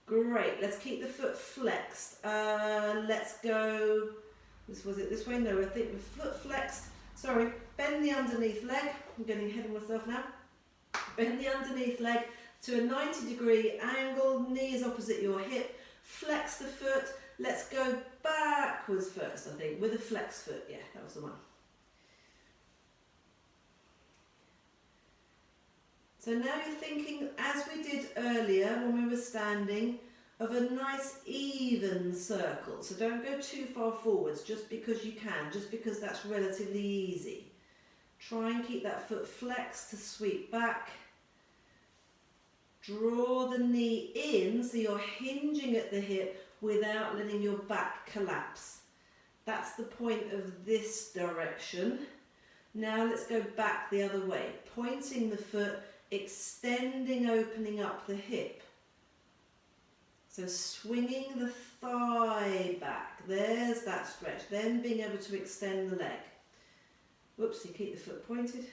[SPEAKER 1] Great, let's keep the foot flexed. Let's go, was it this way? No, I think the foot flexed. Sorry, bend the underneath leg. I'm getting ahead of myself now. Bend the underneath leg to a 90-degree angle, knees opposite your hip. Flex the foot. Let's go backwards first, I think, with a flexed foot. Yeah, that was the one. So now you're thinking, as we did earlier when we were standing, of a nice even circle. So don't go too far forwards just because you can, just because that's relatively easy. Try and keep that foot flexed to sweep back. Draw the knee in so you're hinging at the hip without letting your back collapse. That's the point of this direction. Now let's go back the other way, pointing the foot, extending, opening up the hip. So swinging the thigh back, there's that stretch, then being able to extend the leg. Whoopsie, keep the foot pointed.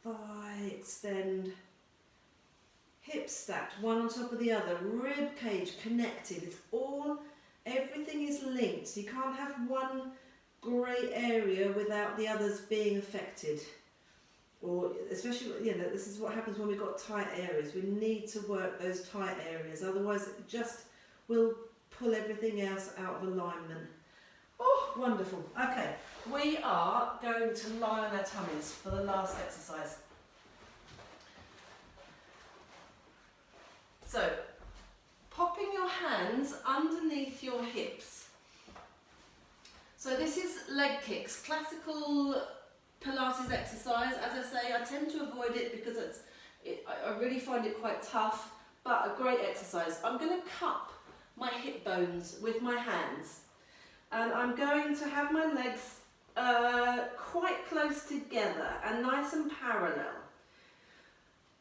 [SPEAKER 1] Thigh, extend. Hips stacked, one on top of the other, rib cage connected. It's all, everything is linked. So you can't have one grey area without the others being affected. Or especially, you know, this is what happens when we've got tight areas. We need to work those tight areas, otherwise it just will pull everything else out of alignment. Oh, wonderful. Okay, we are going to lie on our tummies for the last exercise. So, popping your hands underneath your hips. So this is leg kicks, classical Pilates exercise. As I say, I tend to avoid it because I really find it quite tough, but a great exercise. I'm going to cup my hip bones with my hands, and I'm going to have my legs quite close together and nice and parallel.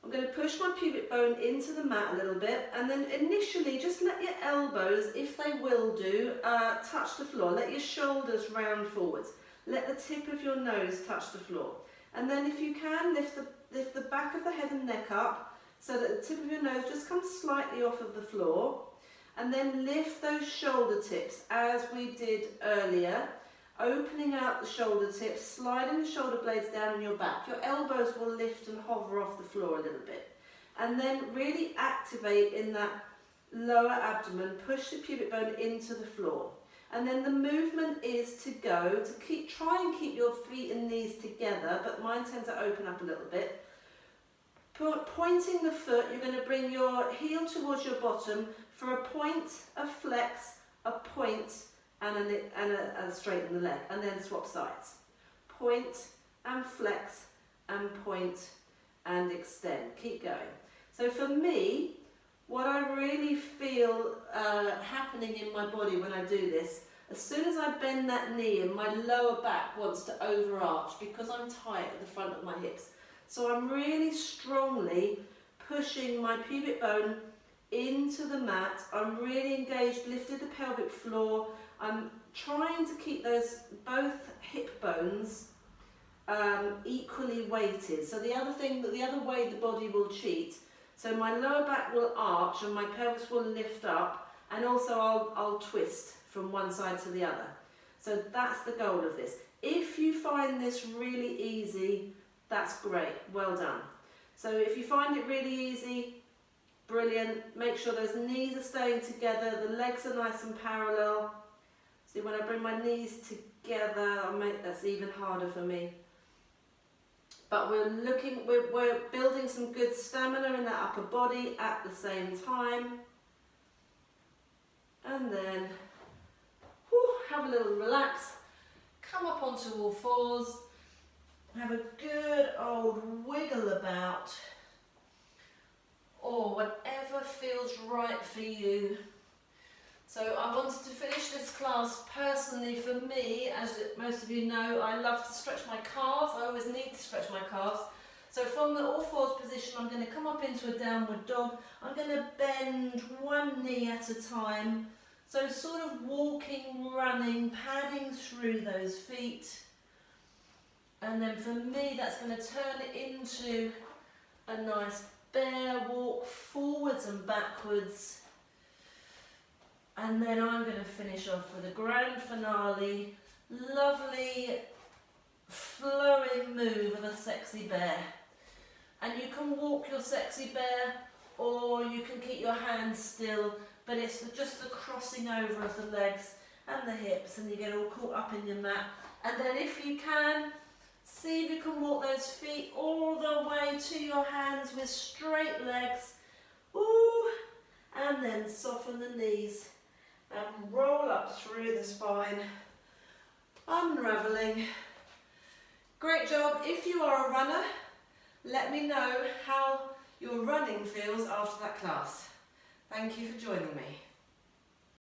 [SPEAKER 1] I'm going to push my pubic bone into the mat a little bit, and then initially just let your elbows, if they will do, touch the floor. Let your shoulders round forwards. Let the tip of your nose touch the floor. And then if you can, lift the back of the head and neck up so that the tip of your nose just comes slightly off of the floor. And then lift those shoulder tips as we did earlier. Opening out the shoulder tips, sliding the shoulder blades down in your back. Your elbows will lift and hover off the floor a little bit. And then really activate in that lower abdomen, push the pubic bone into the floor. And then the movement is to go, to try and keep your feet and knees together, but mine tend to open up a little bit. Pointing the foot, you're going to bring your heel towards your bottom for a point, a flex, a point, and a straighten the leg, and then swap sides. Point and flex and point and extend. Keep going. So for me, what I really feel happening in my body when I do this, as soon as I bend that knee and my lower back wants to overarch because I'm tight at the front of my hips. So I'm really strongly pushing my pubic bone into the mat. I'm really engaged, lifted the pelvic floor. I'm trying to keep those both hip bones equally weighted. So the other way the body will cheat. So my lower back will arch and my pelvis will lift up, and also I'll twist from one side to the other. So that's the goal of this. If you find this really easy, that's great, well done. So if you find it really easy, brilliant. Make sure those knees are staying together, the legs are nice and parallel. See, when I bring my knees together, that's even harder for me. But we're building some good stamina in that upper body at the same time. And then, have a little relax. Come up onto all fours. Have a good old wiggle about. Or whatever feels right for you. So I wanted to finish this class personally for me. As most of you know, I love to stretch my calves. I always need to stretch my calves. So from the all fours position, I'm going to come up into a downward dog. I'm going to bend one knee at a time. So sort of walking, running, padding through those feet. And then for me, that's going to turn it into a nice bear walk, forwards and backwards. And then I'm going to finish off with a grand finale, lovely flowing move of a sexy bear. And you can walk your sexy bear, or you can keep your hands still, but it's just the crossing over of the legs and the hips, and you get all caught up in your mat. And then if you can, see if you can walk those feet all the way to your hands with straight legs. Ooh, and then soften the knees and roll up through the spine, unraveling Great job. If you are a runner, let me know how your running feels after that class. Thank you for joining me.